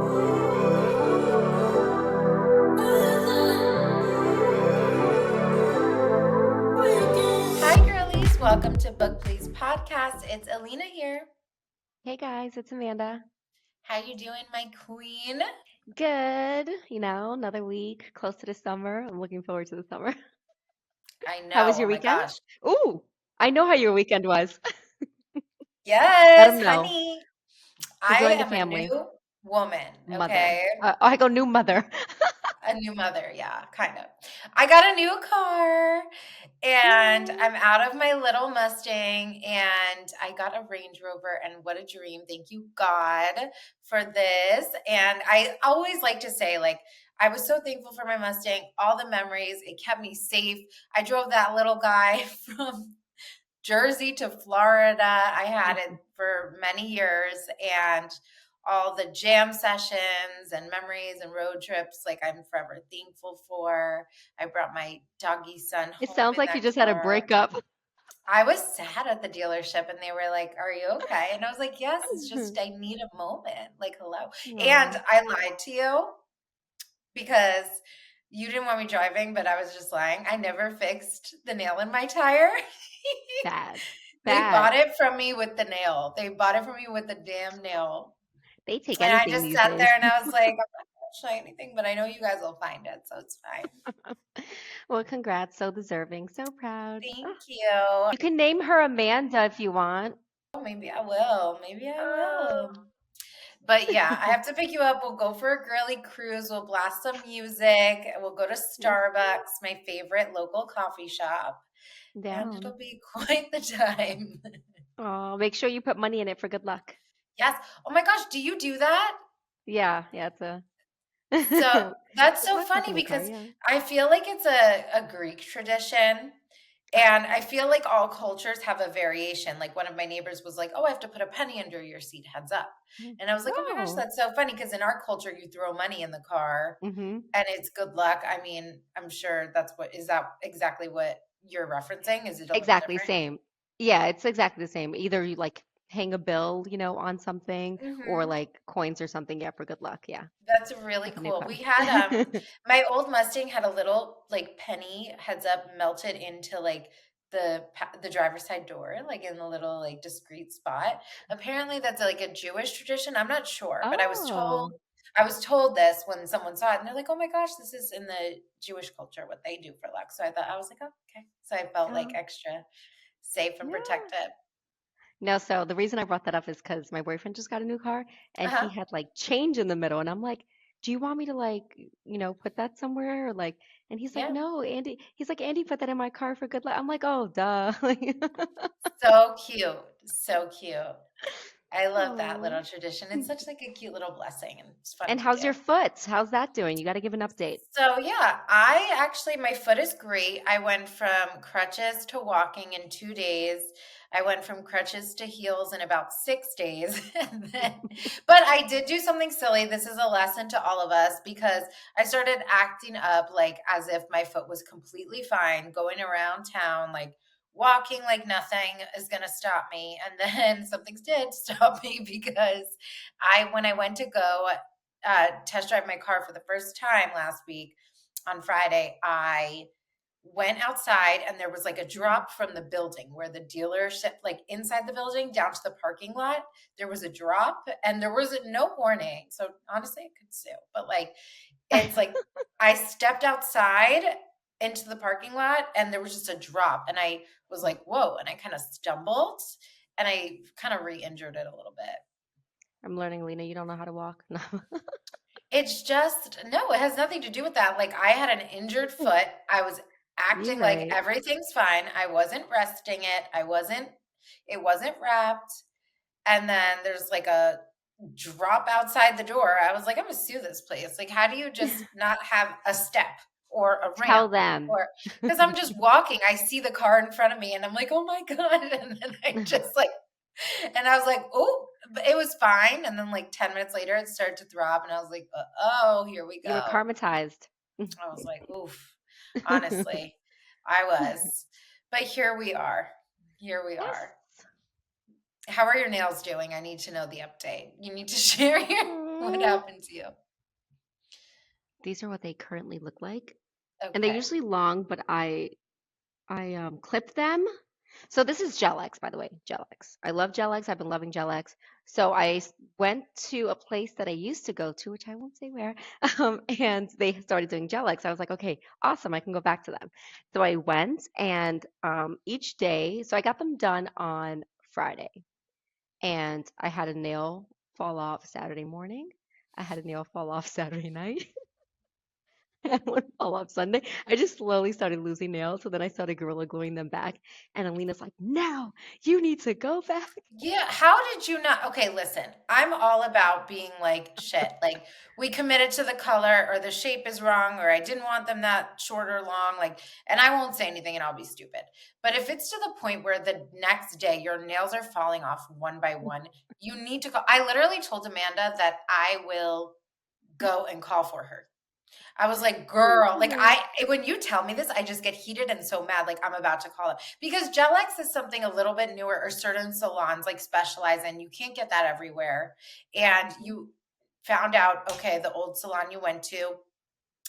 Hi, girlies. Welcome to Book Please Podcast. It's Alina here. Hey guys, it's Amanda. How you doing, my queen? Good. Another week close to the summer. I'm looking forward to the summer. I How know. was Oh your my weekend? gosh. Ooh, I know how your weekend was. Let Yes, them know honey. to I join the am a family. new woman, Mother. okay? I go new mother. A new mother, yeah, kind of. I got a new car and Yay. I'm out of my little Mustang and I got a Range Rover and what a dream. Thank you, God, for this. And I always like to say, like, I was so thankful for my Mustang, all the memories. It kept me safe. I drove that little guy from Jersey to Florida. I had it for many years and all the jam sessions and memories and road trips, like I'm forever thankful for. I brought my doggy son It home sounds in like you that just had a car. breakup. I was sad at the dealership and they were like, "Are you okay?" And I was like, "Yes, it's just I need a moment." Like, hello. And Aw, I lied to you because you didn't want me driving, but I was just lying. I never fixed the nail in my tire. bad. They bought Bad. it from me with the nail. They bought it from me with the damn nail. They take And I anything just these sat days. there and I was like, I'm not going to show anything, but I know you guys will find it, so it's fine. Well, congrats. So deserving. So proud. Thank you. You can name her Amanda if you want. Oh, maybe I will. Maybe I Oh. will. But yeah, I have to pick you up. We'll go for a girly cruise. We'll blast some music. We'll go to Starbucks, my favorite local coffee shop, and Down. it'll be quite the time. Oh, make sure you put money in it for good luck. Yes. Oh my gosh, do you do that? Yeah, it's So a that's good so luck with funny the new car, because yeah. I feel like it's a Greek tradition. And I feel like all cultures have a variation. Like one of my neighbors was like, "Oh, I have to put a penny under your seat, heads up." Mm. And I was like, "Oh my gosh, Oh. that's so funny." Because in our culture, you throw money in the car Hmm. and it's good luck. I mean, I'm sure is that exactly what you're referencing? Is it a little Exactly different? same. Yeah, it's exactly the same. Either you like hang a bill, on something or Hmm. like coins or something, yeah, for good luck, yeah, That's really with the new cool. car. We had my old Mustang had a little like penny heads up melted into like the driver's side door, like in a little like discreet spot. Apparently that's like a Jewish tradition. I'm not sure, but Oh, I was told this when someone saw it and they're like, "Oh my gosh, this is in the Jewish culture what they do for luck." So I was like, "Oh, okay." So I felt like oh, extra safe and yeah. protected. No, so the reason I brought that up is because my boyfriend just got a new car and he Uh-huh. had like change in the middle. And I'm like, do you want me to like, put that somewhere? Or like, and he's like, Yeah. no, Andy. He's like, Andy, put that in my car for good luck. I'm like, oh, duh. Like, So cute. So cute. I love that oh. little tradition. It's such like a cute little blessing and it's fun And to how's do. your foot? How's that doing? You got to give an update. So yeah, I actually my foot is great. I went from crutches to walking in 2 days. I went from crutches to heels in about 6 days. And then, but I did do something silly. This is a lesson to all of us because I started acting up like as if my foot was completely fine, going around town, like walking like nothing is going to stop me. And then something did stop me because when I went to go test drive my car for the first time last week on Friday, I went outside and there was like a Mhm. drop from the building where the dealership, like inside the building down to the parking lot, there was a drop and there was no warning. So honestly, I could sue, but like it's like I stepped outside into the parking lot and there was just a drop and I was like, whoa, and I kind of stumbled and I kind of re-injured it a little bit. I'm learning, Lena. You don't know how to walk. No. It's just no, it has nothing to do with that. Like I had an injured foot. I was You acting like right. everything's fine. I wasn't resting it. It wasn't wrapped. And then there's like a drop outside the door. I was like, I'm gonna sue this place. Like, how do you just not have a step or a ramp? Tell them. Or because I'm just walking, I see the car in front of me and I'm like, oh my God. And then I just like and I was like, "Oh," but it was fine, and then, like, 10 minutes later, it started to throb, and I was like, "Oh, here we You were go." karmatized. I was like, "Oof." Honestly, I was. But here we are. Here we Yes. are. How are your nails doing? I need to know the update. You need to share your What happened to you? These are what they currently look like. And they're Okay. usually long, but I clip them. So this is Gel X, by the way, Gel X. I love Gel X. I've been loving Gel X. So went to a place that I used to go to, which I won't say where, and they started doing Gel X. I was like, okay, awesome, I can go back to them. So I went, and each day, so I got them done on Friday, and I had a nail fall off Saturday morning. I had a nail fall off Saturday night. And one fall off Sunday. I just slowly started losing nails. So then I started Gorilla Gluing them back. And Alina's like, no, you need to go back. Yeah, how did you not? Okay, listen, I'm all about being like, shit, like we committed to the color or the shape is wrong or I didn't want them that short or long, like, and I won't say anything and I'll be stupid. But if it's to the point where the next day your nails are falling off one by one, you need to go. I literally told Amanda that I will go and call for her. I was like, girl, like Oh, when you tell me this, I just get heated and so mad, like I'm about to call it because Gel X is something a little bit newer or certain salons like specialize in. You can't get that everywhere. And you found out, okay, the old salon you went to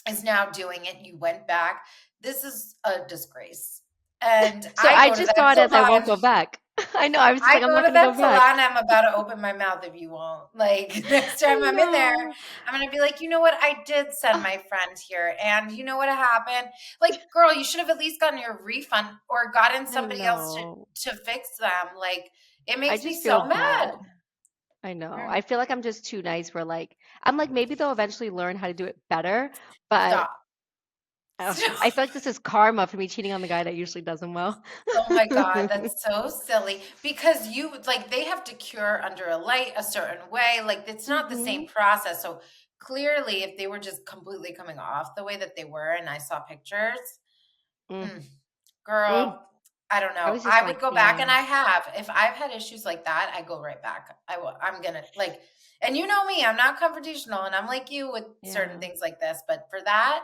is now doing it. You went back. This is a disgrace. And so I I go to just that saw it as I won't salon. go back. I know. I was just I like, I'm go not to going to go that back. salon, I'm about to open my mouth if you won't. Like next I time I'm in there, know. I'm gonna be like, you know what? I did send my friend here, and you know what happened? Like, girl, you should have at least gotten your refund or gotten I somebody else know. to fix them. Like, it I makes me just feel so bad. mad. I know. Mm, I feel like I'm just too nice where like I'm like maybe they'll eventually learn how to do it better, but stop. I feel like this is karma for me cheating on the guy that usually does them well. Oh my God, that's so silly because you like they have to cure under a light a certain way. Like it's not the same Hmm. process. So clearly, if they were just completely coming off the way that they were, and I saw pictures, Mm, mm, mm. girl, I don't I know. was just I like, would go back, and yeah, I have. If I've had issues like that, I go right back. I'm gonna like, and you know me, I'm not confrontational, and I'm like you with certain yeah. things like this. But for that,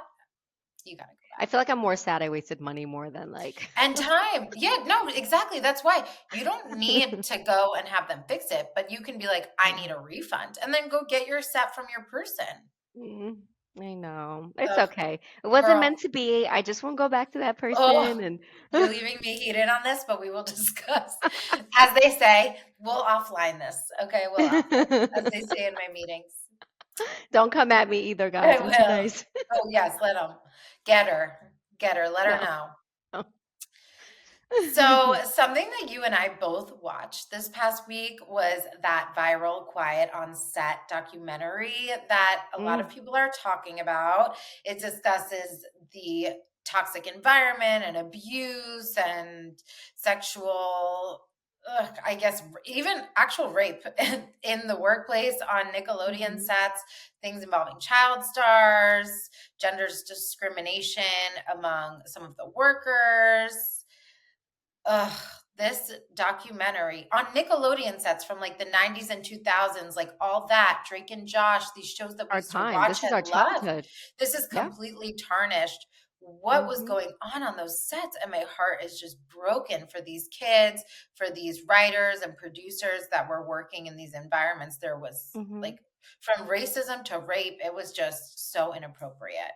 you gotta go I back. feel like I'm more sad I wasted money more than like. And time. Yeah, no, exactly. That's why you don't need to go and have them fix it, but you can be like, I Yeah. need a refund, and then go get your set from your person. Mm, I know. It's Ugh, okay. It wasn't girl. meant to be. I just won't go back to that person Oh, and you're leaving me heated on this, but we will discuss. As they say, we'll offline this. Okay, we'll offline this, as they say in my meetings. don't come at me either, I guys. I'm too will. nice. Oh, yes, let them get her. Get her. Let her No. know. No. So, something that you and I both watched this past week was that viral Quiet on Set documentary that a lot of Mm, people are talking about. It discusses the toxic environment and abuse and sexual, I guess, even actual rape in the workplace on Nickelodeon hmm. sets, things involving child stars, gender discrimination among some of the workers. Ugh, this documentary on Nickelodeon sets from like the 90s and 2000s, like all that, Drake and Josh, these shows that we Our used to time. watch This is our and love. childhood. This is Yeah. completely tarnished what was Hmm. going on those sets. And my heart is just broken for these kids, for these writers and producers that were working in these environments. There was Hmm. like from racism to rape, it was just so inappropriate.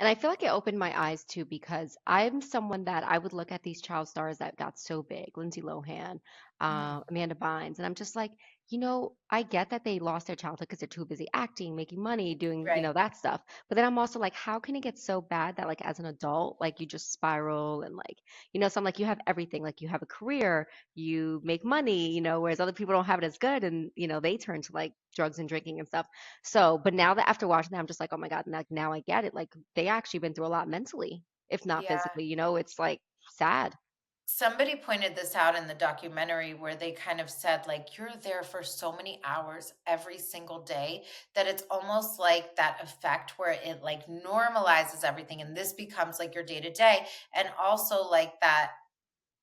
And I feel like it opened my eyes too because I'm someone that I would look at these child stars that got so big, Lindsay Lohan, Mm, Amanda Bynes, and I'm just like, I get that they lost their childhood because they're too busy acting, making money, doing, right. that stuff. But then I'm also like, how can it get so bad that like as an adult, like you just spiral and like, so I'm like, you have everything, like you have a career, you make money, whereas other people don't have it as good and, they turn to like drugs and drinking and stuff. So, but now that after watching that, I'm just like, oh my God, like now I get it. Like they actually been through a lot mentally, if not Yeah. physically, it's like sad. Somebody pointed this out in the documentary where they kind of said, like, you're there for so many hours every single day that it's almost like that effect where it like normalizes everything. And this becomes like your day to day. And also, like, that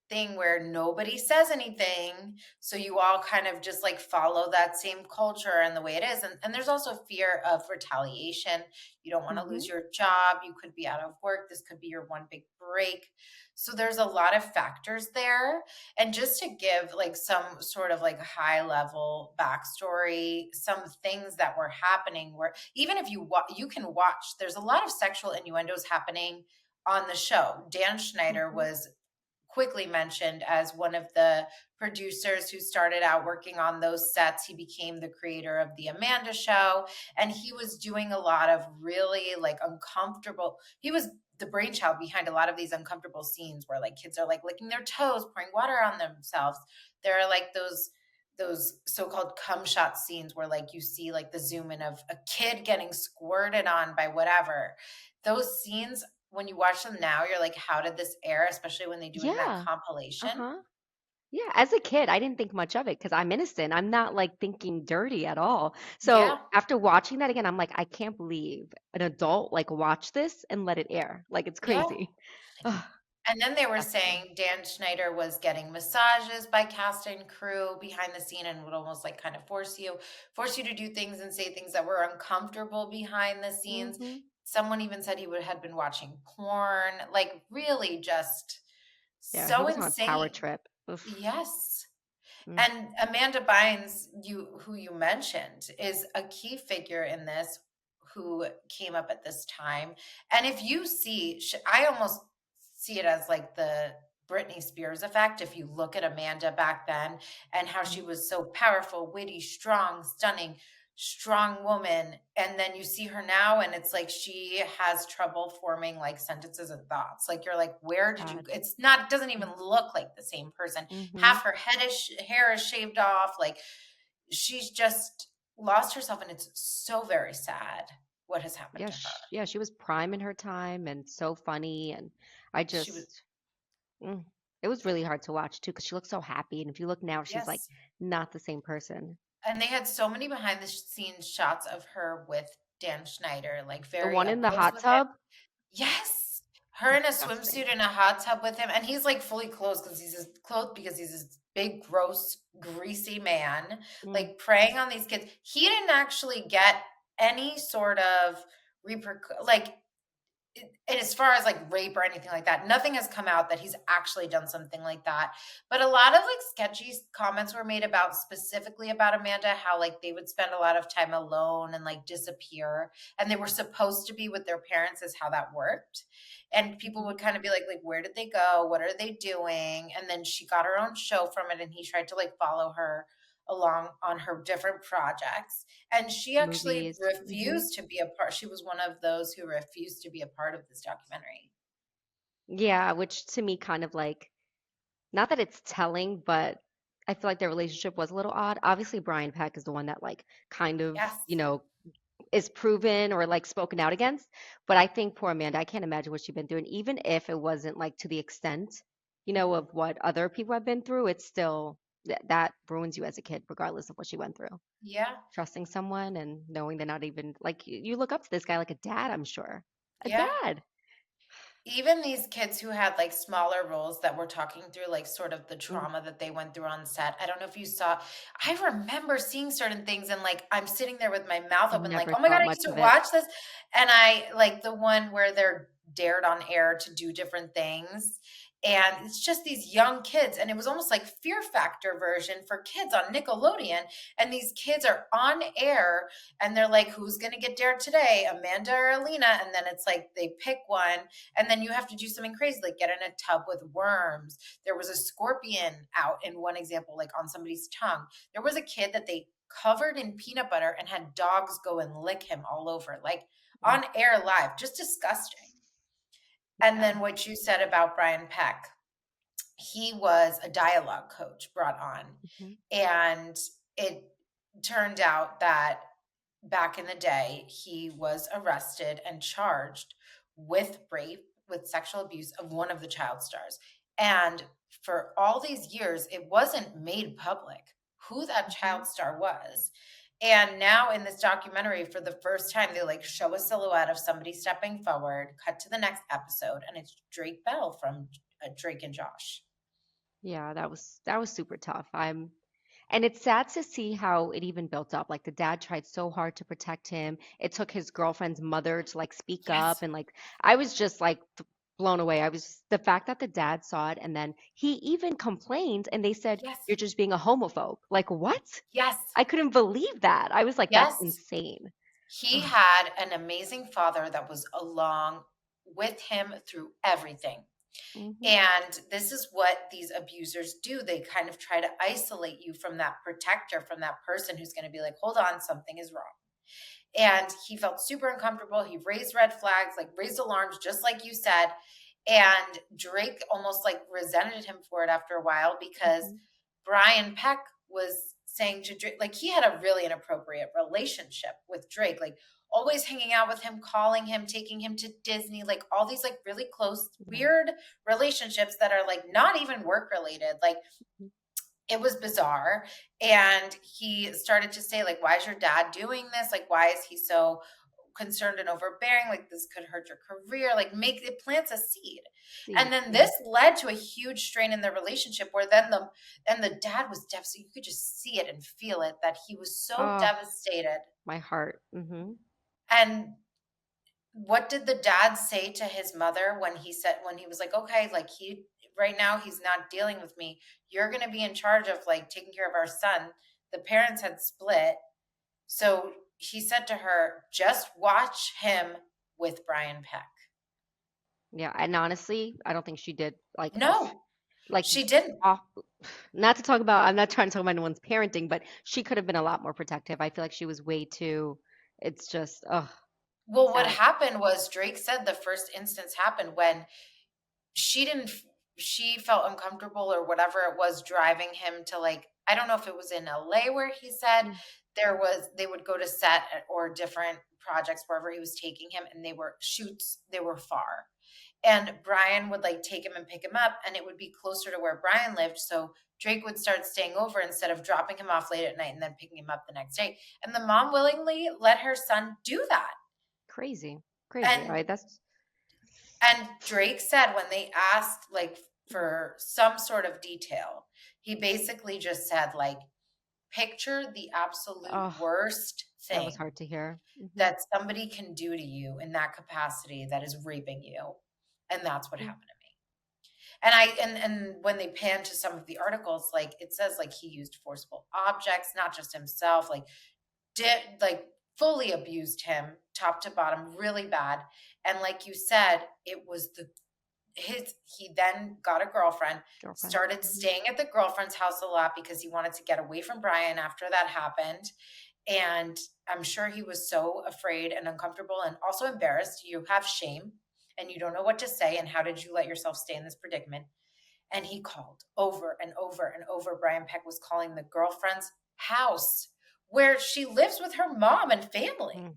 thing where nobody says anything, so you all kind of just like follow that same culture and the way it is. And there's also fear of retaliation. You don't want to Hmm. lose your job, you could be out of work, this could be your one big break. So there's a lot of factors there. And just to give like some sort of like high level backstory, some things that were happening where even if you can watch, there's a lot of sexual innuendos happening on the show. Dan Schneider Hmm. was quickly mentioned as one of the producers who started out working on those sets. He became the creator of the Amanda Show, and he was doing a lot of really like uncomfortable. He was the brainchild behind a lot of these uncomfortable scenes where like kids are like licking their toes, pouring water on themselves. There are like those so-called cum shot scenes where like you see like the zoom in of a kid getting squirted on by whatever. Those scenes, when you watch them now, you're like, how did this air? Especially when they do it in that Yeah. compilation. Uh-huh. Yeah, as a kid, I didn't think much of it because I'm innocent. I'm not like thinking dirty at all. Yeah, So after watching that again, I'm like, I can't believe an adult like watch this and let it air. Like it's yeah. crazy. Ugh, And then they were definitely. saying Dan Schneider was getting massages by cast and crew behind the scene and would almost like kind of force you to do things and say things that were uncomfortable behind the scenes. Hmm. Someone even said he would had been watching porn, like really just Yeah, he so was on a power insane. trip. Oof. Yes. Mm. And Amanda Bynes, who you mentioned, is a key figure in this who came up at this time. And if you see, I almost see it as like the Britney Spears effect. If you look at Amanda back then and how she Mhm. was so powerful, witty, strong, stunning, strong woman, and then you see her now and it's like she has trouble forming like sentences and thoughts. Like you're like, where did you? God. It's not. It doesn't even look like the same person. Mm-hmm. Half her hair is shaved off. Like she's just lost herself, and it's so very sad what has happened Yeah, to her. yeah, she was prime in her time and so funny, and I She was, just, mm, it was really hard to watch too because she looked so happy, and if you look now, she's like yes. not the same person. And they had so many behind the scenes shots of her with Dan Schneider, like The very one in up the close hot with him. tub, Yes. Her in a disgusting. swimsuit in a hot tub with him. And he's like fully clothed because he's this big, gross, greasy man, Mm, like preying on these kids. He didn't actually get any sort of like and as far as like rape or anything like that, nothing has come out that he's actually done something like that. But a lot of like sketchy comments were made about specifically about Amanda, how like they would spend a lot of time alone and like disappear, and they were supposed to be with their parents, is how that worked. And people mhm. would kind of be like, where did they go? What are they doing? And then she got her own show from it, and he tried to like follow her along on her different projects. And she actually Movies. Hmm. refused to be a part. She was one of those who refused to be a part of this documentary. Yeah, which to me kind of like, not that it's telling, but I feel like their relationship was a little odd. Obviously, Brian Peck is the one that like kind of, Yes. is proven or like spoken out against. But I think poor Amanda, I can't imagine what she's been doing, even if it wasn't like to the extent, Mhm. of what other people have been through, it's still that ruins you as a kid, regardless of what she went through. Yeah. Trusting someone and knowing they're not even like you look up to this guy like a dad, I'm sure. A Yeah. dad. Even these kids who had like smaller roles that were talking through like sort of the Mm, trauma that they went through on set. I don't know if you saw, I remember seeing certain things and like I'm sitting there with my mouth I open, like, never oh my God, thought I used much to of it. watch this. And I like the one where they're dared on air to do different things. And it's just these young kids. And it was almost like Fear Factor version for kids on Nickelodeon. And these kids are on air and they're like, who's going to get dared today? Amanda or Alina? And then it's like they pick one and then you have to do something crazy like get in a tub with worms. There was a scorpion out in one example, like on somebody's tongue. There was a kid that they covered in peanut butter and had dogs go and lick him all over, like Mm, on air live, just disgusting. And yeah. then what you said about Brian Peck, he was a dialogue coach brought on. Hmm. And it turned out that back in the day, he was arrested and charged with rape, with sexual abuse of one of the child stars. And for all these years, it wasn't made public who that Hmm. child star was. And now in this documentary, for the first time, they like show a silhouette of somebody stepping forward, cut to the next episode, and it's Drake Bell from Drake and Josh. Yeah, that was super tough. And it's sad to see how it even built up. Like the dad tried so hard to protect him. It took his girlfriend's mother to like speak up Yes, and like I was just like blown away. I was the fact that the dad saw it and then he even complained and they said yes, you're just being a homophobe. Like what? yes, I couldn't believe that. I was like that's yes. insane. He Ugh. had an amazing father that was along with him through everything. Hmm. And this is what these abusers do. They kind of try to isolate you from that protector, from that person who's going to be like, hold on, something is wrong. And he felt super uncomfortable. He raised red flags, like raised alarms, just like you said. And Drake almost like resented him for it after a while because Hmm. Brian Peck was saying to Drake, like he had a really inappropriate relationship with Drake, like always hanging out with him, calling him, taking him to Disney, like all these like really close, Yeah. weird relationships that are like not even work related. Like it was bizarre. And he started to say, like, why is your dad doing this? Like, why is he so concerned and overbearing? Like, this could hurt your career. Like, make it plants a seed. And See, then yeah. this led to a huge strain in their relationship where then the dad was devastated. You could just see it and feel it that he was so Oh, devastated. my heart. Hmm. And what did the dad say to his mother when he said, when he was like, okay, like he right now he's not dealing with me, you're going to be in charge of like taking care of our son. The parents had split, so he said to her, just watch him with Brian Peck. Yeah, and honestly, I don't think she did No, like she didn't. off not to talk about I'm not trying to talk about anyone's parenting, but she could have been a lot more protective. I feel like she was way too it's just Well, what sad. happened was Drake said the first instance happened when she didn't she felt uncomfortable or whatever it was driving him to like, I don't know if it was in LA where he said Mm. they would go to set or different projects wherever he was taking him, and they were shoots, they were far. And Brian would like take him and pick him up, and it would be closer to where Brian lived. So Drake would start staying over instead of dropping him off late at night and then picking him up the next day. And the mom willingly let her son do that. Crazy. Crazy. And That's Drake said when they asked like for some sort of detail, he basically just said like, picture the absolute oh, worst that was thing hard to hear. Hmm. that somebody can do to you in that capacity that is raping you. And that's what happened to me. And and when they pan to some of the articles, like it says like he used forcible objects, not just himself, like did like fully abused him top to bottom really bad. And like you said, it was the his he then got a girlfriend, Girlfriend. started Hmm. staying at the girlfriend's house a lot because he wanted to get away from Brian after that happened. And I'm sure he was so afraid and uncomfortable and also embarrassed. You have shame and you don't know what to say. And how did you let yourself stay in this predicament? And he called over and over and over. Brian Peck was calling the girlfriend's house where she lives with her mom and family. Mm.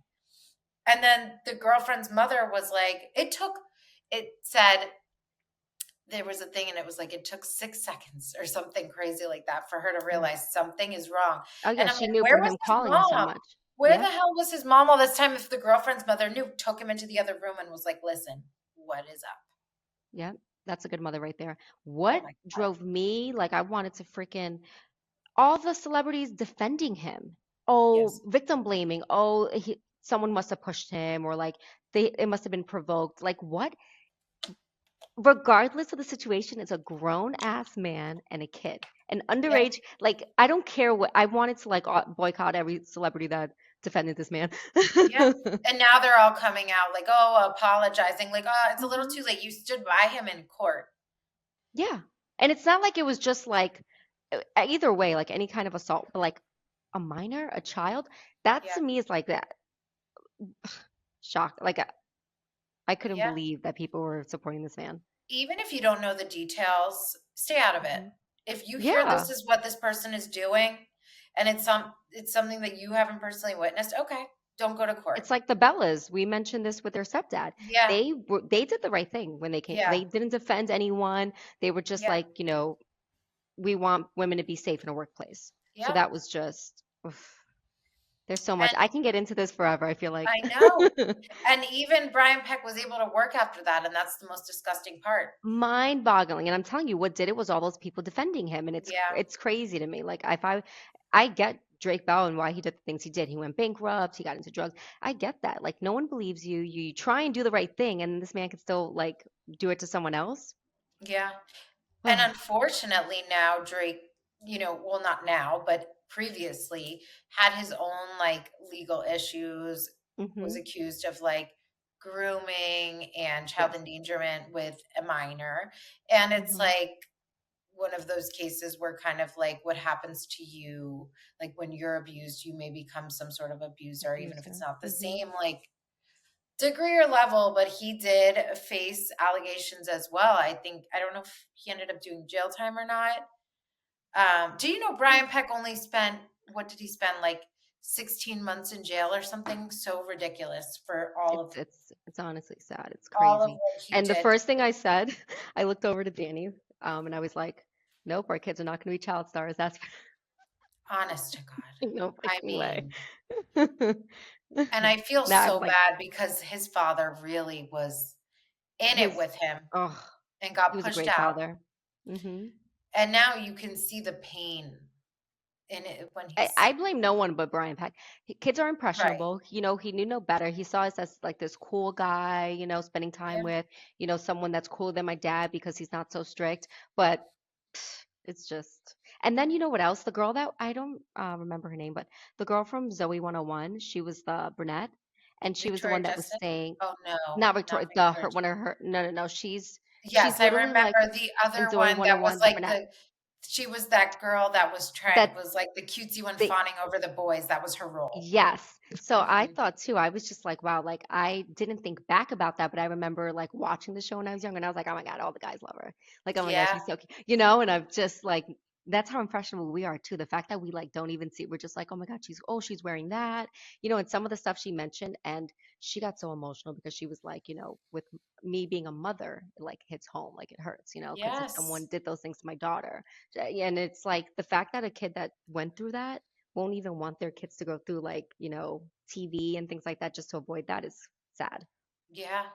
And then the girlfriend's mother was like, it said there was a thing and it was like it took 6 seconds or something crazy like that for her to Mm. realize something is wrong. Oh yeah, And I'm she like, knew where from was him his calling so mom? much. Where the Yep. hell was his mom all this time if the girlfriend's mother knew, took him into the other room and was like, listen, what is up? Yep. That's a good mother right there. Oh What my God. drove me like I wanted to freaking all the celebrities defending him. Oh, Yes. victim blaming. Oh, someone must have pushed him, or like it must have been provoked. Like what? Regardless of the situation, it's a grown ass man and a kid, an Yep. underage. Like I don't care what I wanted to like boycott every celebrity that defended this man. Yep. And now they're all coming out like, oh, apologizing. Like, oh, it's a little Hmm. too late. You stood by him in court. Yeah, and it's not like it was just like either way, like any kind of assault, but like a minor, a child. That Yeah. to me is like that shock. Like I couldn't Yeah. believe that people were supporting this man. Even if you don't know the details, stay out of it. Hmm. If you hear this Yeah, is what this person is doing and it's something that you haven't personally witnessed, okay, don't go to court. it's like the Bellas. We mentioned this with their stepdad. Yeah. They did the right thing when they came. Yeah. They didn't defend anyone. They were just Yeah. like, we want women to be safe in a workplace. So Yep. that was just, oof. There's so much. And I can get into this forever, I feel like. I know. And even Brian Peck was able to work after that, and that's the most disgusting part. Mind-boggling. And I'm telling you, what did it was all those people defending him, and Yeah, it's crazy to me. Like if I get Drake Bell and why he did the things he did. He went bankrupt, he got into drugs. I get that. Like no one believes you. You try and do the right thing, and this man can still like do it to someone else. yeah. And unfortunately now Drake, well, not now, but previously had his own like legal issues, was Mm-hmm. accused of like grooming and child Yes. endangerment with a minor. And it's Mm-hmm. like one of those cases where kind of like what happens to you, like when you're abused, you may become some sort of abuser, even if it's Abuser. not the Mm-hmm. same like degree or level, but he did face allegations as well. I think, I don't know if he ended up doing jail time or not. Do you know Brian Peck only spent, what did he spend, like 16 months in jail or something so ridiculous for It's honestly sad. It's all of crazy. what he And the did? first thing I said, I looked over to Danny, and I was like, "Nope, our kids are not going to be child stars. That's Honest to God. no I fucking way." mean, and I feel Now I'm so like, bad because his father really was in it his, with him oh, and he got was a pushed great out. father. Hmm. And now you can see the pain in it when I he's blame no one but Brian Peck. Kids are right. impressionable. He knew no better. He saw us as like this cool guy, spending time Yeah. with, someone that's cooler than my dad because he's not so strict. But it's just, and then you know what else? The girl that I don't remember her name, but the girl from Zoe 101, she was the brunette, and she was the Victoria one that was Justice? saying, Oh, no, not not Victoria, Victoria her Justice. one of her, no, no, no, she's Yes, I literally like remember the in other Zoe one that was 101, the like brunette. she was that girl that That was like the cutesy one they fawning over the boys. That was her role. Yes. So I Mhm. thought too, I was just like, wow, like I didn't think back about that, but I remember like watching the show when I was younger and I was like, oh my God, all the guys love her. Like, oh my God, Yeah, she's so cute, and I'm just like, that's how impressionable we are too. The fact that we like don't even see, we're just like, oh my God, she's wearing that, and some of the stuff she mentioned, and she got so emotional because she was like, with me being a mother, it like hits home, like it hurts, because if someone yes. did those things to my daughter, and it's like the fact that a kid that went through that won't even want their kids to go through like, TV and things like that just to avoid that is sad. Yeah.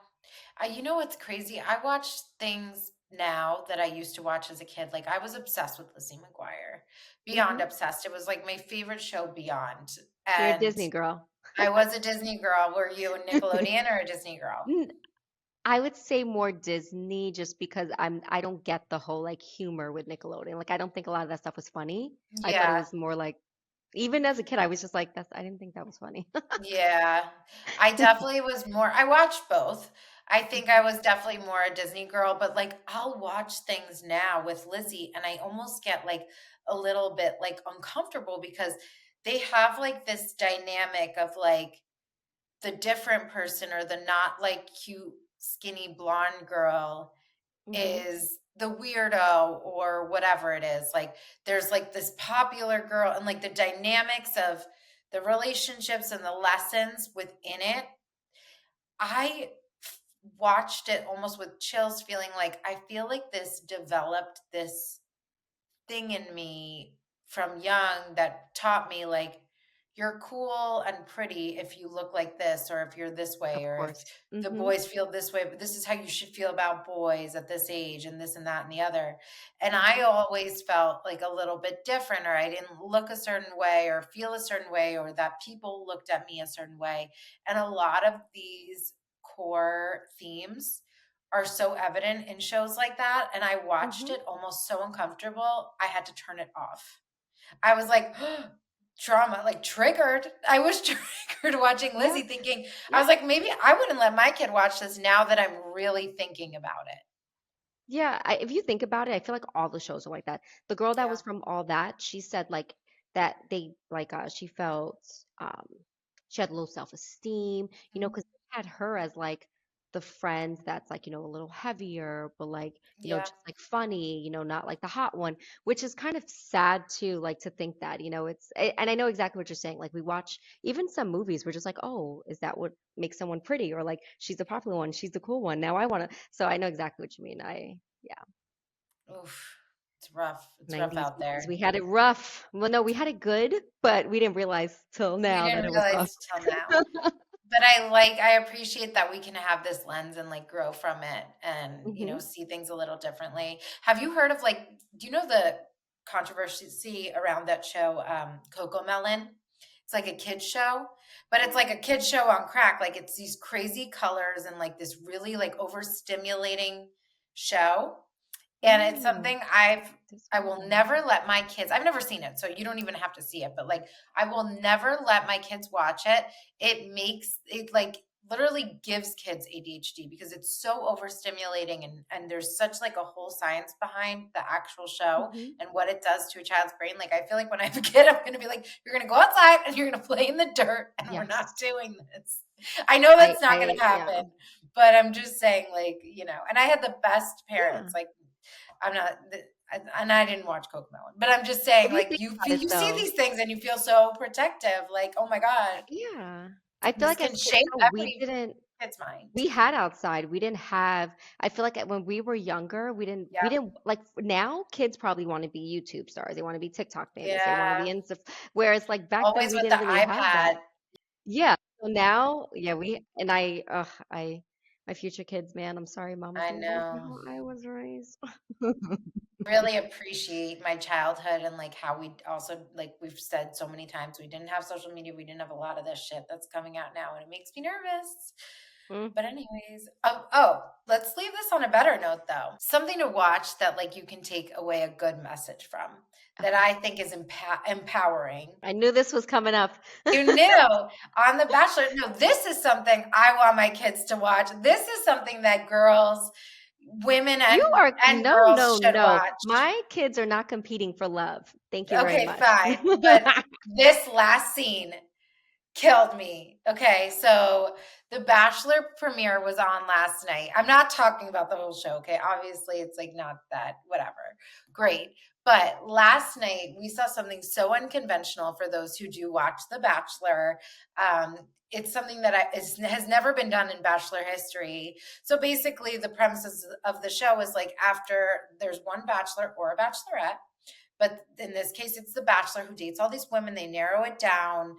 You know what's crazy? I watch things now that I used to watch as a kid. Like I was obsessed with Lizzie McGuire. Beyond Hmm. obsessed. It was like my favorite show beyond. You're a And Disney girl. I was a Disney girl. Were you a Nickelodeon or a Disney girl? N- I would say more Disney just because I don't get the whole like humor with Nickelodeon. Like I don't think a lot of that stuff was funny. I thought it Yeah. was more like even as a kid I was just like I didn't think that was funny. Yeah. I definitely was more, I watched both. I think I Mhm. was definitely more a Disney girl, but like I'll watch things now with Lizzie and I almost get like a little bit like uncomfortable because they have like this dynamic of like the different person or the not like cute skinny blonde girl Mhm. is the weirdo or whatever it is. Like there's like this popular girl and like the dynamics of the relationships and the lessons within it. I watched it almost with chills, feeling like I feel like this developed this thing in me from young that taught me like you're cool and pretty if you look like this or if you're this way Of or if course. the Mhm. boys feel this way, but this is how you should feel about boys at this age and this and that and the other. And I Mhm. always felt like a little bit different or I didn't look a certain way or feel a certain way or that people looked at me a certain way. And a lot of these core themes are so evident in shows like that, and I watched Mhm. it almost so uncomfortable, I had to turn it off. I was like, trauma, like triggered. I was triggered watching Yeah. Lizzie thinking, I Yeah. was like, maybe I wouldn't let my kid watch this now that I'm really thinking about it. Yeah, if you think about it, I feel like all the shows are like that. The girl that Yeah. was from All That, she said like that they like she felt um she had low self-esteem, Mhm. because they had her as like the friend that's like, a little heavier, but like, Yeah. just like funny, not like the hot one, which is kind of sad too, like to think that, and I know exactly what you're saying. Like we watch even some movies, we're just like, oh, is that what makes someone pretty? Or like she's the popular one, she's the cool one. Now I want to, so I know exactly what you mean. Yeah. Oof. It's rough. It's rough 90s out babies. there. We had it rough. Well, no, we had it good, but we didn't realize till We now that didn't it was rough. realize till now. But I appreciate that we can have this lens and like grow from it and, Hmm. see things a little differently. Have you heard of like, do you know the controversy around that show, Coco Melon? It's like a kid show, but it's like a kid show on crack. Like it's these crazy colors and like this really like overstimulating show. And it's Mm, something this I will one. never let my kids, I've never seen it, so you don't even have to see it, but like I will never let my kids watch it. It makes it like literally gives kids ADHD because it's so overstimulating and there's such like a whole science behind the actual show Hmm. and what it does to a child's brain. Like I feel like when I have a kid, I'm gonna be like, you're gonna go outside and you're gonna play in the dirt and we're not Yes. doing this. I know that's not gonna Yeah. happen, but I'm just saying, like, and I had the best Yeah. parents. Like I'm not, and I didn't watch Cocomelon, but I'm just saying, If you like, think you about it you see though, these things and you feel so protective, like, oh my God, yeah. I feel this like as can kids shape though, every kid's mind. we had outside. We didn't have, I feel like when we were younger, we Yeah, didn't like now kids probably want to be YouTube stars. They want to be TikTok famous. They want to be yeah, Insta. Whereas like back then always we with the didn't really have that. iPad. Yeah. So now, yeah, my future kids, man, I'm sorry, mama's I gonna go through know. how I was raised. Really appreciate my childhood and like how we also, like we've said so many times, we didn't have social media, we didn't have a lot of this shit that's coming out now, and it makes me nervous. Mm, But anyways, let's leave this on a better note though. Something to watch that like you can take away a good message from that okay. I think is empowering. I knew this was coming up. You knew on The Bachelor. No, this is something I want my kids to watch. This is something that girls, women, You and are no, girls no, should no. watch. My kids are not competing for love. Thank you very Okay, much. fine. But this last scene killed me. Okay, so the Bachelor premiere was on last night. I'm not talking about the whole show, okay? Obviously, it's like not that, whatever. Great. But last night, we saw something so unconventional for those who do watch The Bachelor. It's something that has never been done in Bachelor history. So basically, the premises of the show is like after there's one Bachelor or a Bachelorette, but in this case, it's the Bachelor who dates all these women. They narrow it down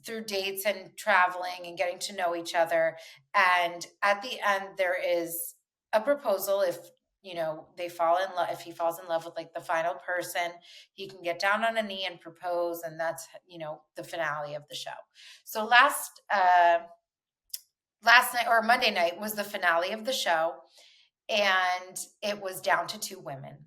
through dates and traveling and getting to know each other. And at the end, there is a proposal. If they fall in love, if he falls in love with like the final person, he can get down on a knee and propose, and that's the finale of the show. So last night or Monday night was the finale of the show, and it was down to two women.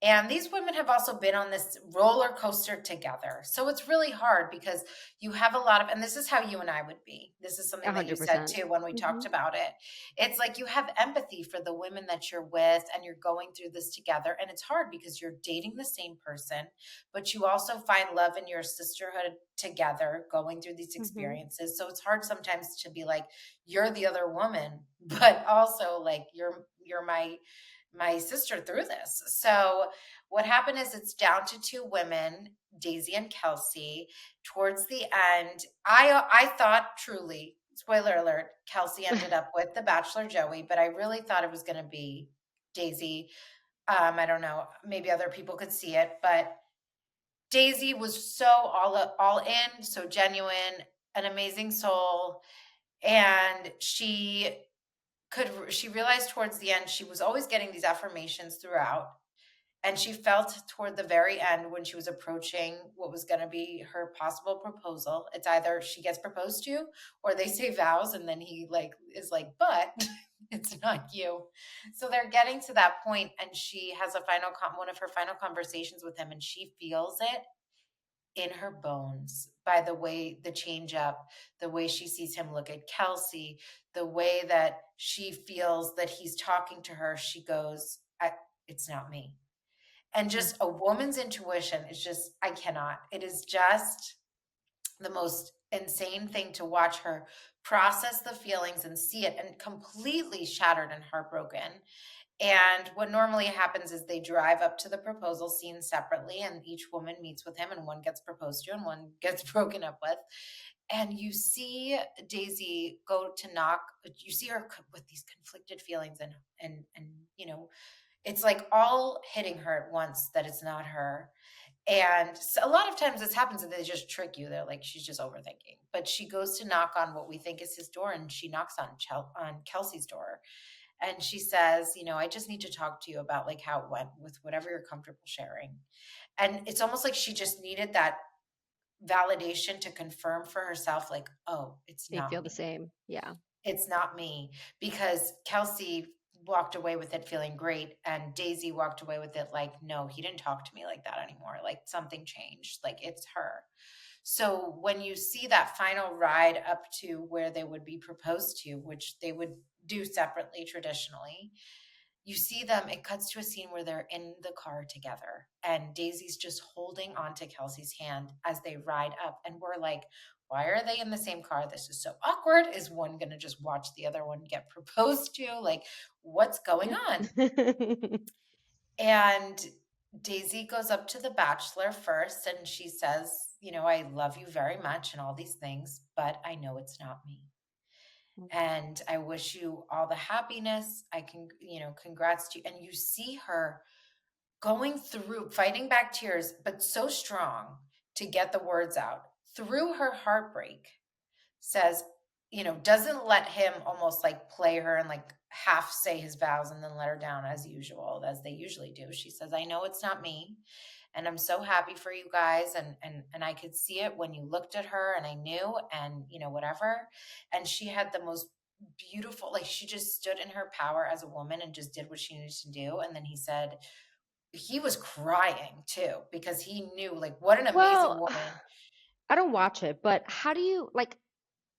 And these women have also been on this roller coaster together. So it's really hard because you have a lot of, and this is how you and I would be. This is something that you said 100%. too when we Hmm. talked about it. It's like you have empathy for the women that you're with and you're going through this together. And it's hard because you're dating the same person, but you also find love in your sisterhood together going through these Hmm. experiences. So it's hard sometimes to be like, you're the other woman, but also like you're my sister through this. So what happened is it's down to two women, Daisy and Kelsey. Towards the end, I thought truly, spoiler alert, Kelsey ended up with the Bachelor Joey, but I really thought it was going to be Daisy. I don't know, maybe other people could see it, but Daisy was so all in, so genuine, an amazing soul, and she realized towards the end she was always getting these affirmations throughout, and she felt toward the very end when she was approaching what was going to be her possible proposal. It's either she gets proposed to or they say vows, and then he like is like, but it's not you. So they're getting to that point, and she has one of her final conversations with him, and she feels it in her bones by the way the change up, the way she sees him look at Kelsey, the way that she feels that he's talking to her. She goes, it's not me. And just a woman's intuition is just, I cannot. It is just the most insane thing to watch her process the feelings and see it and completely shattered and heartbroken. And what normally happens is they drive up to the proposal scene separately, and each woman meets with him, and one gets proposed to and one gets broken up with. And you see Daisy go to knock, you see her with these conflicted feelings and It's like all hitting her at once that it's not her. And so a lot of times this happens and they just trick you. They're like, she's just overthinking. But she goes to knock on what we think is his door, and she knocks on on Kelsey's door, and she says, I just need to talk to you about like how it went with whatever you're comfortable sharing. And it's almost like she just needed that validation to confirm for herself, like, oh, it's They feel not the me. same. Yeah. It's not me, because Kelsey walked away with it feeling great, and Daisy walked away with it like, no, he didn't talk to me like that anymore. Like something changed. Like it's her. So when you see that final ride up to where they would be proposed to, which they would do separately traditionally, you see them, it cuts to a scene where they're in the car together and Daisy's just holding onto Kelsey's hand as they ride up. And we're like, why are they in the same car? This is so awkward. Is one going to just watch the other one get proposed to? Like, what's going on? And Daisy goes up to the Bachelor first and she says, I love you very much and all these things, but I know it's not me. And I wish you all the happiness. I can, congrats to you. And you see her going through, fighting back tears, but so strong to get the words out through her heartbreak, says, doesn't let him almost like play her and like half say his vows and then let her down as usual, as they usually do. She says, I know it's not me. And I'm so happy for you guys. And I could see it when you looked at her and I knew, and whatever. And she had the most beautiful, like she just stood in her power as a woman and just did what she needed to do. And then he said, he was crying too, because he knew like what an amazing Well, woman. I don't watch it, but how do you like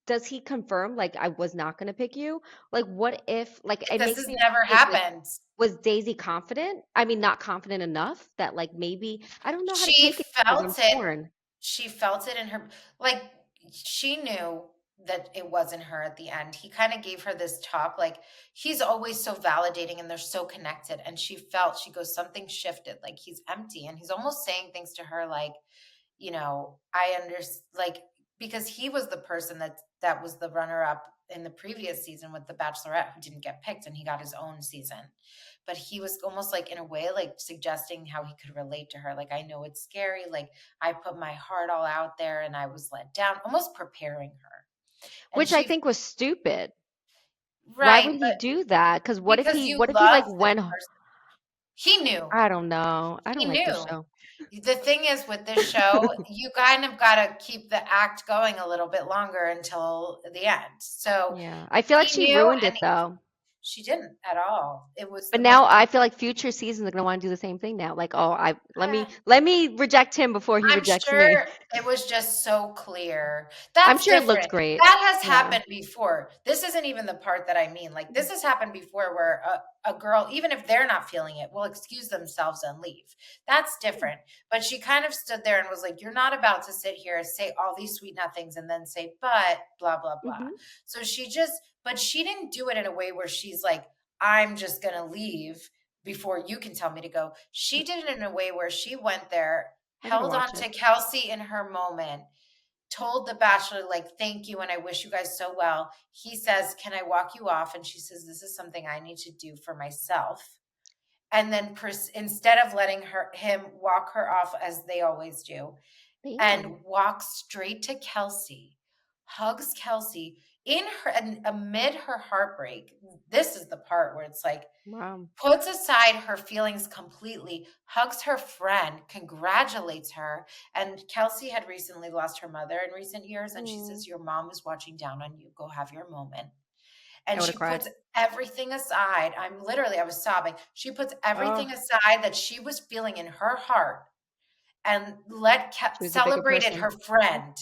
does he confirm like I was not going to pick you? Like what if like it This makes has me never think like happened. was Daisy confident? I mean, not confident enough that like maybe I don't know how to She take it because I'm felt it. torn. She felt it in her, like she knew that it wasn't her at the end. He kind of gave her this talk, like he's always so validating and they're so connected. And she felt, she goes, something shifted, like he's empty. And he's almost saying things to her like, I understand, like, because he was the person that was the runner up in the previous season with the Bachelorette who didn't get picked, and he got his own season. But he was almost like in a way like suggesting how he could relate to her. Like, I know it's scary. Like, I put my heart all out there and I was let down, almost preparing her. And Which I she, think was stupid. Why right, would he but do that? Because because you what if he love like this went person. He knew. I don't know. I don't He like this knew. show. The thing is with this show, you kind of got to keep the act going a little bit longer until the end. So Yeah. I feel like he she knew, ruined and it though. she didn't at all. It was But the most now I feel like future seasons are gonna want to do the same thing now. Like, oh, I uh, let me reject him before he I'm rejects me. sure it was just so clear. I'm That's sure it looked different. great. That has Yeah. happened before. This isn't even the part that I mean. Like, this has happened before where a girl, even if they're not feeling it, will excuse themselves and leave. That's different. But she kind of stood there and was like, you're not about to sit here and say all these sweet nothings and then say, but blah, blah, blah. Hmm. So but she didn't do it in a way where she's like, I'm just going to leave before you can tell me to go. She did it in a way where she went there, I gotta held on watch to it. Kelsey in her moment, told the Bachelor, like, thank you, and I wish you guys so well. He says, can I walk you off? And she says, this is something I need to do for myself. And then instead of letting him walk her off as they always do, and Damn. walks straight to Kelsey, hugs Kelsey in her, and amid her heartbreak. This is the part where it's like, Wow. puts aside her feelings completely, hugs her friend, congratulates her. And Kelsey had recently lost her mother in recent years. And she Mm, says, your mom is watching down on you. Go have your moment. I And would have she cried. puts everything aside. I was sobbing. She puts Oh, everything aside that she was feeling in her heart and she was a bigger celebrated person. her friend.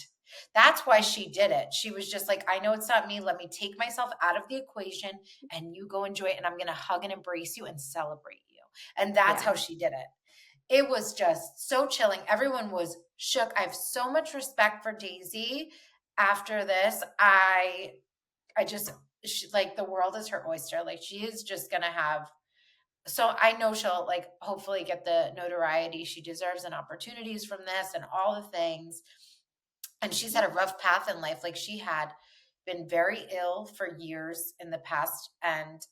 That's why she did it. She was just like, I know it's not me. Let me take myself out of the equation and you go enjoy it. And I'm going to hug and embrace you and celebrate you. And that's Yeah. how she did it. It was just so chilling. Everyone was shook. I have so much respect for Daisy. After this, I just like, the world is her oyster. Like, she is just going to have, so I know she'll like hopefully get the notoriety she deserves and opportunities from this and all the things. And she's had a rough path in life. Like, she had been very ill for years in the past, and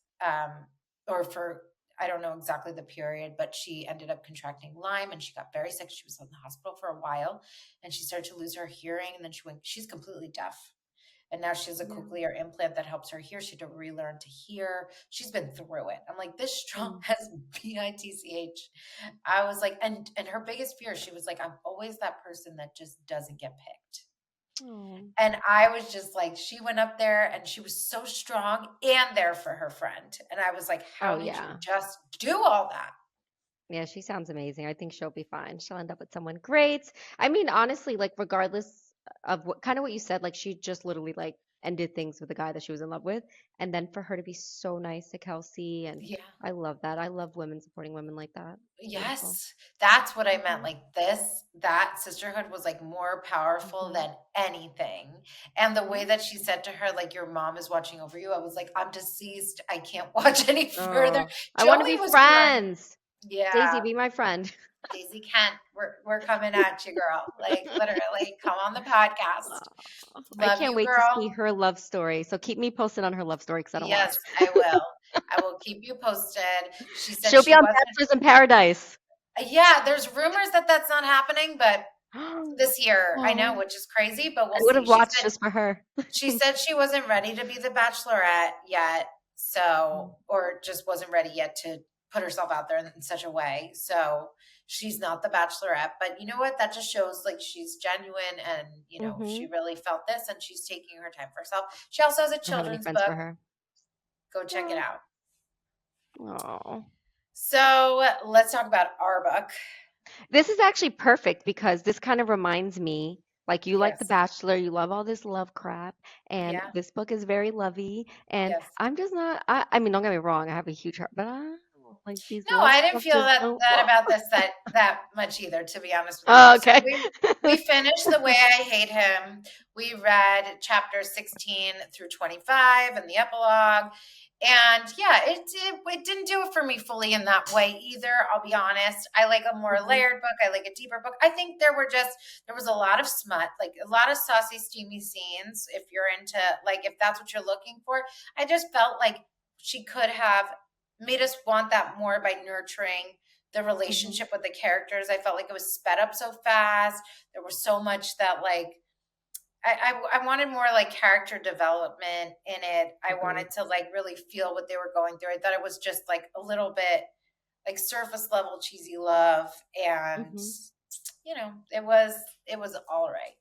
or for I don't know exactly the period, but she ended up contracting Lyme and she got very sick. She was in the hospital for a while and she started to lose her hearing. And then she's completely deaf. And now she has a Yeah. cochlear implant that helps her hear. She had to relearn to hear. She's been through it. I'm like, this strong Mm. as bitch. I was like, and her biggest fear, she was like, I'm always that person that just doesn't get picked. Oh. And I was just like, she went up there and she was so strong and there for her friend. And I was like, Oh how did you yeah. just do all that? Yeah, she sounds amazing. I think she'll be fine. She'll end up with someone great. I mean, honestly, like regardless of what kind of what you said, like she just literally like ended things with the guy that she was in love with, and then for her to be so nice to Kelsey, and Yeah. I love that. I love women supporting women like that. It's beautiful. Yes, that's what I meant. Hmm. Like that sisterhood was like more powerful Hmm. than anything. And the way Yeah. that she said to her, like, your mom is watching over you, I was like, I'm deceased. I can't watch any further. Oh, I want to Joey be was crying. friends. Daisy, Yeah, be my friend. Daisy Kent, we're coming at you, girl. Like literally, come on the podcast. Aw, I Love can't you, wait to see girl. her love story. So keep me posted on her love story because I don't watch. Yes, I will. I will keep you posted. She said She'll be she on wasn't. Bachelors in Paradise. Yeah, there's rumors that that's not happening, but this year, I know, Oh, which is crazy, but we'll I would see. have watched just for her. She said she wasn't ready to be the bachelorette yet, Mm. so or just wasn't ready yet to put herself out there in such a way. So she's not the bachelorette, but you know what? That just shows like she's genuine and she Mm-hmm. really felt this and she's taking her time for herself. She also has a I don't have any children's friends book. for her. Go check it Oh, out. oh. So let's talk about our book. This is actually perfect because this kind of reminds me, like you like The Yes. Bachelor, you love all this love crap, and Yeah. this book is very lovey. And Yes. I'm just not, I mean, don't get me wrong, I have a huge heart, but I don't like these No, love I didn't stuff feel just that don't. about this that much either, to be honest with you. Oh, So okay. we finished The Way I Hate Him. We read chapters 16 through 25 and the epilogue. And yeah, it didn't do it for me fully in that way either. I'll be honest. I like a more Hmm. layered book. I like a deeper book. I think there was a lot of smut, like a lot of saucy, steamy scenes. If you're into like if that's what you're looking for, I just felt like she could have made us want that more by nurturing the Hmm. relationship with the characters. I felt like it was sped up so fast. There was so much that like I wanted more like character development in it. I Agreed. wanted to like really feel what they were going through. I thought it was just like a little bit like surface level cheesy love, and Hmm. it was all right.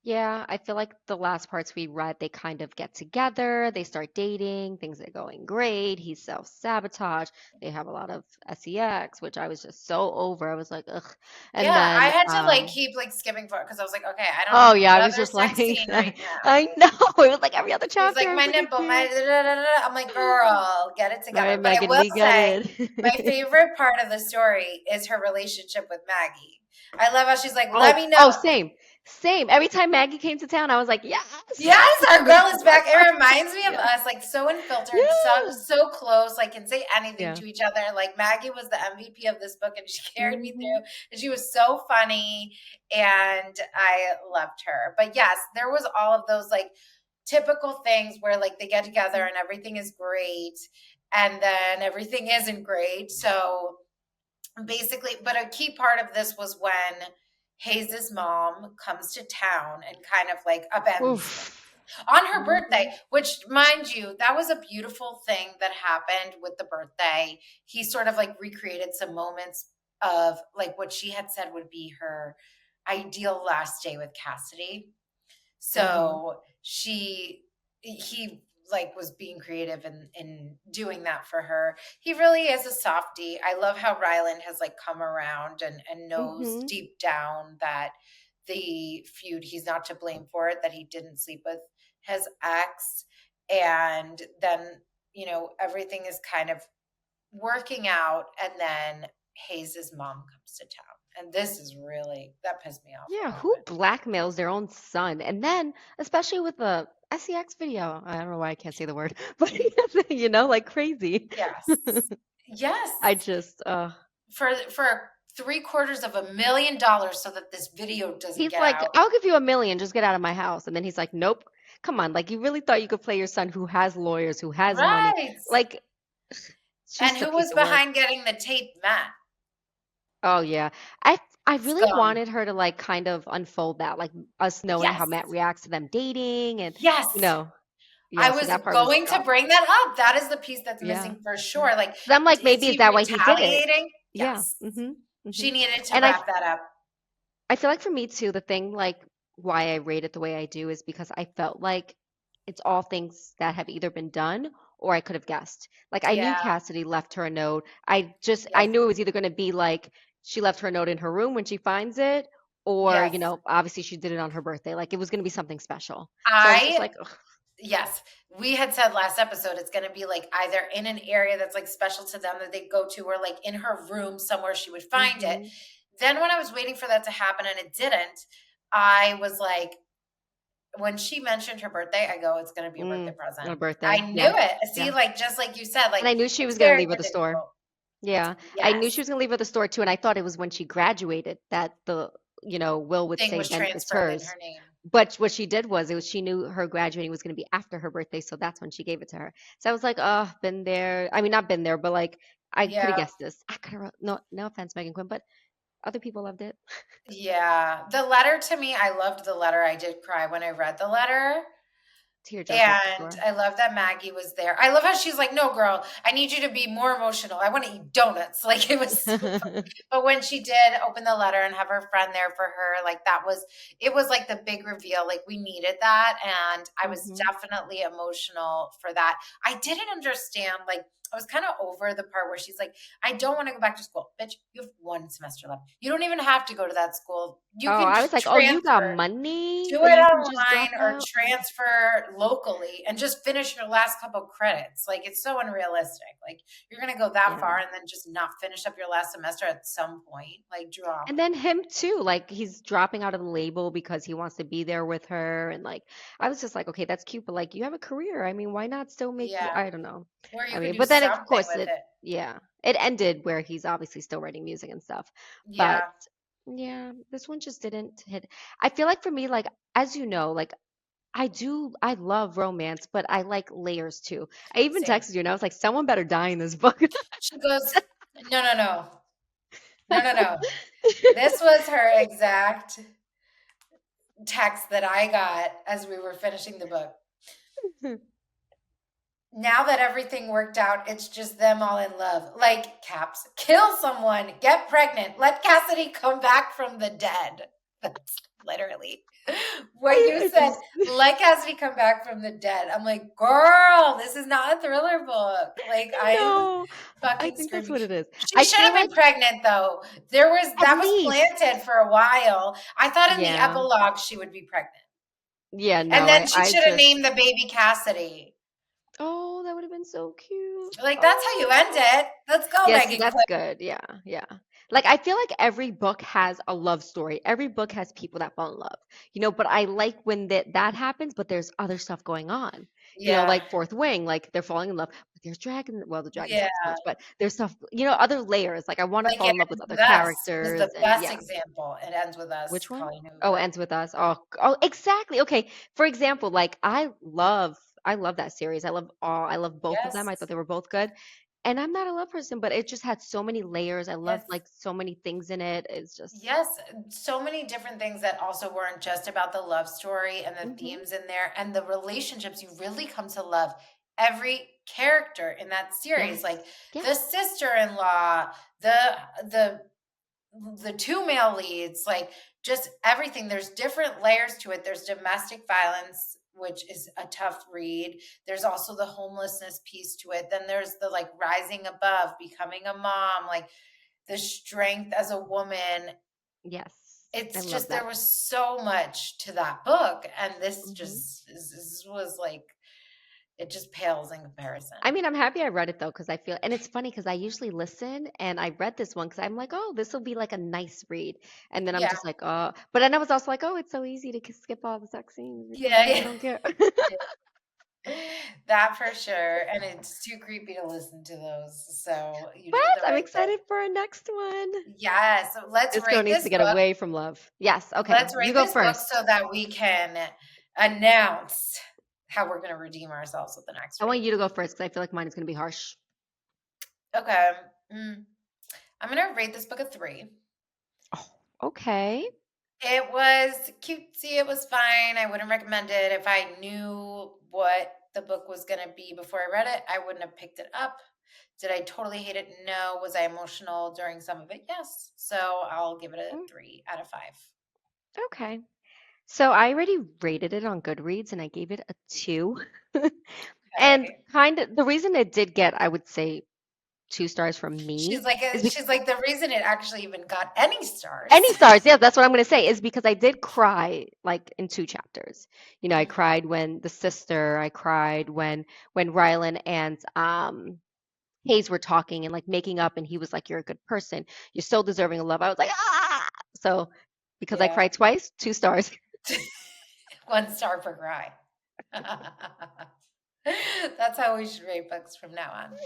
Yeah, I feel like the last parts we read, they kind of get together, they start dating, things are going great, he's self-sabotage, they have a lot of sex, which I was just so over. I was like, ugh. And Yeah, I then, had to like keep like skipping forward because I was like, okay, I don't oh need yeah, I was another just like, sex scene right now. I know, it was like every other She was chapter. like, I my was like, I nipple, my can't. da, da, da, da, da. I'm like, girl, get it All right, together. But I Megan, will we get say, my it. favorite part of the story is her relationship with Maggie. I love how she's like, let Oh, me know. oh, same, same. Every time Maggie came to town, I was like, yes, Yes, our girl is back. It reminds me of yeah, us, like so unfiltered, so yeah, so close, like can say anything yeah. to each other. Like Maggie was the MVP of this book, and she carried me Hmm. through. And she was so funny, and I loved her. But yes, there was all of those like typical things where like they get together and everything is great, and then everything isn't great. So basically, but a key part of this was when Hayes's mom comes to town and kind of like upends things Oof. on her birthday, Hmm. which mind you, that was a beautiful thing that happened with the birthday. He sort of like recreated some moments of like what she had said would be her ideal last day with Cassidy. Hmm. So he like was being creative in doing that for her. He really is a softie. I love how Ryland has like come around and knows Hmm. deep down that the feud, he's not to blame for it, that he didn't sleep with his ex. And then, everything is kind of working out. And then Hayes's mom comes to town. And this is really, that pissed me off a Yeah, little who bit. blackmails their own son? And then, especially with the sex video, I don't know why I can't say the word, but like crazy. Yes. I Yes. just, For $750,000 so that this video doesn't he's get like, out. I'll give you 1 million, just get out of my house. And then he's like, nope. Come on, like you really thought you could play your son who has lawyers, who has money. Right. Like, She's And just a who piece was of work. behind getting the tape? Matt. Oh yeah. I really Scum. wanted her to like kind of unfold that, like us knowing how Yes. Matt reacts to them dating and you Yes. know, I yeah, so was that part was going to dropped. bring that up. That is the piece that's Yeah. missing for Yeah. sure. Like, 'Cause I'm like, is maybe is he that why he did it? retaliating? Yeah. Yes. Hmm. She needed to And wrap that up. I feel like for me too, the thing like why I rate it the way I do is because I felt like it's all things that have either been done or I could have guessed. Like I knew Yeah. Cassidy left her a note. I Yes. knew it was either going to be like she left her a note in her room when she finds it, or Yes. you know, obviously she did it on her birthday. Like it was going to be something special. So I was just I like, ugh. Yes, we had said last episode it's going to be like either in an area that's like special to them that they go to, or like in her room somewhere she would find it. Hmm. Then when I was waiting for that to happen and it didn't, I was like, when she mentioned her birthday, I go, it's going to be a birthday On present. a birthday. I knew Yeah. it. See, Yeah. like just like you said, like And I knew she it's was going to very leave with the store. predictable. Yeah, I knew she Yes, was gonna leave with the store too, and I thought it was when she graduated that the, you know, will would thing say was then it's transferred in hers. her name. But what she did was it was she knew her graduating was gonna be after her birthday, so that's when she gave it to her. So I was like, oh, been there. I mean, not been there, but like I could have Yeah, guessed this. I could have. No, no offense, Megan Quinn, but other people loved it. yeah. The letter to me, I loved the letter. I did cry when I read the letter. Tearjerker for And sure. I love that Maggie was there. I love how she's like, "No, girl, I need you to be more emotional. I want to eat donuts." Like it was so funny. But when she did open the letter and have her friend there for her, like that was it was like the big reveal. Like we needed that. And I was Hmm. definitely emotional for that. I didn't understand, like I was kind of over the part where she's like, I don't want to go back to school. Bitch, you have one semester left. You don't even have to go to that school. You Oh, can I was like, oh, you got transfer. money Do that it you can just online drop or out. transfer locally and just finish your last couple credits. Like it's so unrealistic. Like you're gonna go that Yeah. far and then just not finish up your last semester at some point. Like drop And it. then him too, like he's dropping out of the label because he wants to be there with her. And like, I was just like, okay, that's cute, but like, you have a career. I mean, why not still make, Yeah. I don't know. Or I you could mean, do but then of something course with it, it. yeah, it ended where he's obviously still writing music and stuff. But Yeah. yeah, this one just didn't hit. I feel like for me, like, as you know, like, I love romance, but I like layers too. I even Same. texted you and I was like, someone better die in this book. She goes, no, no, no. No, no, no. This was her exact text that I got as we were finishing the book. Now that everything worked out, it's just them all in love. Like caps, kill someone, get pregnant, let Cassidy come back from the dead. That's literally what you I said. just, Let Cassidy come back from the dead. I'm like, girl, this is not a thriller book. Like I'm no, I fucking think that's screaming. what it is. She I should feel have like been pregnant though. There was at that was least, planted for a while. I thought in the yeah, epilogue she would be pregnant. yeah, And no, then she I should have just, named the baby Cassidy. oh, that would have been so cute. Like that's how you end Oh. it. Let's go, Yeah, see, Megan that's Quinn. good. Yeah, yeah. Like I feel like every book has a love story. Every book has people that fall in love. You know, but I like when that happens, but there's other stuff going on. You know, Yeah. like Fourth Wing, like they're falling in love, but there's dragon, well, the dragons Yeah. not so much, but there's stuff, you know, other layers. Like I want to Like fall it in love with ends other with us was characters the and best yeah. example. It ends with us, Which one? Colleen Oh, Hoover. Ends with Us. Oh, oh, exactly. Okay. For example, like I love that series. I love both of them. I thought Yes. they were both good. And I'm not a love person, but it just had so many layers. I love Yes. like so many things in it. It's just, Yes. So many different things that also weren't just about the love story and the hmm, themes in there and the relationships. You really come to love every character in that series. yes, Like the yes, sister-in-law, the the the two male leads, like just everything. There's different layers to it. There's domestic violence, which is a tough read. There's also the homelessness piece to it. Then there's the like rising above, becoming a mom, like the strength as a woman. yes. I It's love just there that. was so much to that book, and this Hmm. just this was like it just pales in I comparison. mean, I'm happy I read it though, because I feel, and it's funny because I usually listen and I read this one because I'm like, oh, this will be like a nice read. And then I'm Yeah, just like, oh, but then I was also like, oh, it's so easy to skip all the sex scenes because yeah, I yeah. don't care. That for sure, and it's too creepy to listen to those, so you But did the I'm right thing. excited for our next one. Yes, so let's This girl rate needs this to get book. away from love. Yes, okay. Let's You rate go this book first. so that we can announce how we're gonna redeem ourselves with the next I want read. you to go first because I feel like mine is going to be harsh. Okay. Mm, I'm gonna rate this book a 3. Oh, okay. It was cutesy, it was fine. I wouldn't recommend it. If I knew what the book was gonna be before I read it, I wouldn't have picked it up. Did I totally hate it? No. Was I emotional during some of it? Yes. So I'll give it a Mm, 3 out of 5. okay. So I already rated it on Goodreads and I gave it a 2. And Okay. kind of the reason it did get, I would say, 2 stars from me is because She's like the reason it actually even got any stars. any stars, yeah, that's what I'm gonna say, is because I did cry like in 2 chapters. I Mhm. cried when the sister, I cried when Rylan and Hayes were talking and like making up, and he was like, "You're a good person. You're so deserving of love." I was like, "Ah!" So because I Yeah. cried twice, 2 stars. 1 star per cry. That's how we should rate books from now on.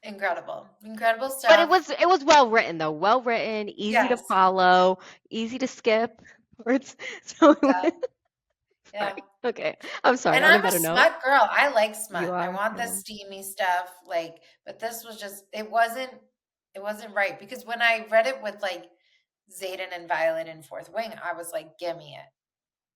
Incredible. Incredible But it stuff. was it was well written though, well written, easy to Yes. follow, easy to skip parts. So Yeah. Yeah. sorry. Okay, I'm sorry. And On a I'm a better note, smut girl. I like you smut. I are. want I this know. steamy stuff, like, but this was just it wasn't right because when I read it with like Zayden and Violet in Fourth Wing, I was like, give me it.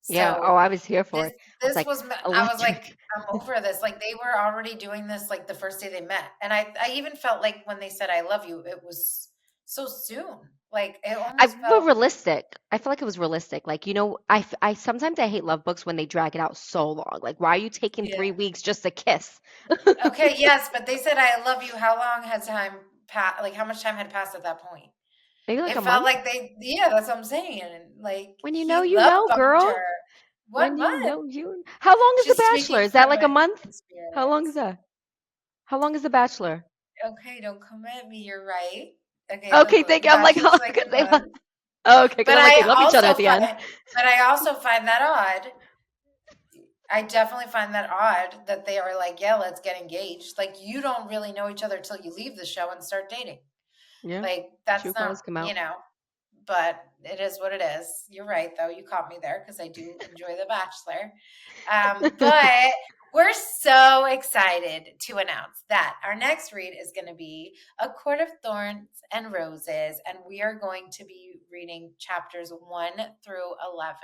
Yeah. Oh, So I was here for this it. I was this like, was I was like, electric. I'm over this. Like they were already doing this like the first day they met. And I even felt like when they said I love you, it was so soon. Like it almost But felt realistic. I feel like it was realistic. Like, I sometimes I hate love books when they drag it out so long. Like, why are you taking yeah. 3 weeks just to kiss? Okay, yes, but they said I love you. How long has time passed? Like how much time had passed at that point? Maybe like It a felt month. like yeah, that's what I'm saying. And like When you he know, you love know, bombed girl. her. When What you month? know, you. How long is The She's Bachelor? speaking Is that from like a month? How long is experience. that? How long is The Bachelor? Okay, don't come at me. You're right. Okay, Okay, the thank the you. I'm like, bachelor's oh, like because a they. month. Oh, okay, because But I'm like, they I love each other also at the end. find but I also find that odd. I definitely find that odd that they are like, yeah, let's get engaged. Like you don't really know each other till you leave the show and start dating. Yeah, Like that's true not, colors come out. but it is what it is. You're right though. You caught me there because I do enjoy The Bachelor. But we're so excited to announce that our next read is going to be A Court of Thorns and Roses, and we are going to be reading chapters 1 through 11.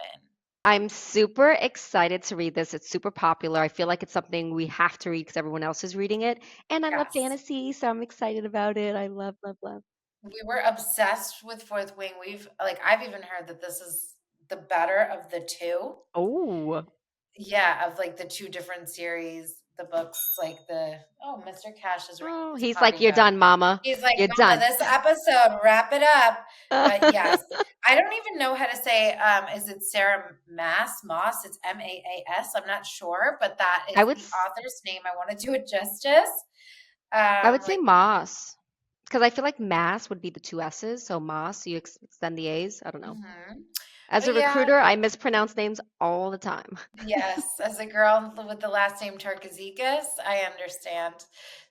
I'm super excited to read this. It's super popular. I feel like it's something we have to read because everyone else is reading it. And I love Yes. fantasy, so I'm excited about it. I love, love, love. We were obsessed with Fourth Wing. I've even heard that this is the better of the two. Oh, Yeah, of like the two different series, the books, like Mr. Cash is ringing oh, his he's like, potty you're mouth. done, mama. He's like, You're Mama, done. this episode, wrap it up. But yes, I don't even know how to say, is it Sarah Moss? It's Maas. I'm not sure, but that I is would, the s- author's name. I want to do it justice. I would say Like, Moss because I feel like Mass would be the 2 S's. So Moss, you extend the A's. I don't know. mhm. As But a yeah, recruiter, I mispronounce names all the time. yes, as a girl with the last name Tarkazikas, I understand.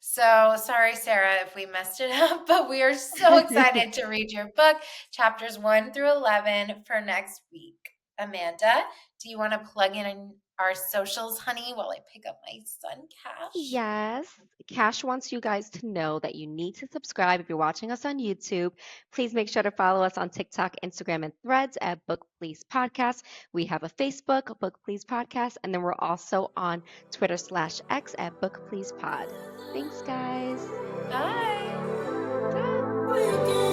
So sorry, Sarah, if we messed it up, but we are so excited to read your book, chapters 1 through 11, for next week. Amanda, do you want to plug in our socials, honey, while I pick up my son, Cash? Yes. Cash wants you guys to know that you need to subscribe if you're watching us on YouTube. Please make sure to follow us on TikTok, Instagram, and Threads at Book Please Podcast. We have a Facebook, Book Please Podcast, and then we're also on Twitter/X at Book Please Pod. Thanks, guys. Bye. Bye.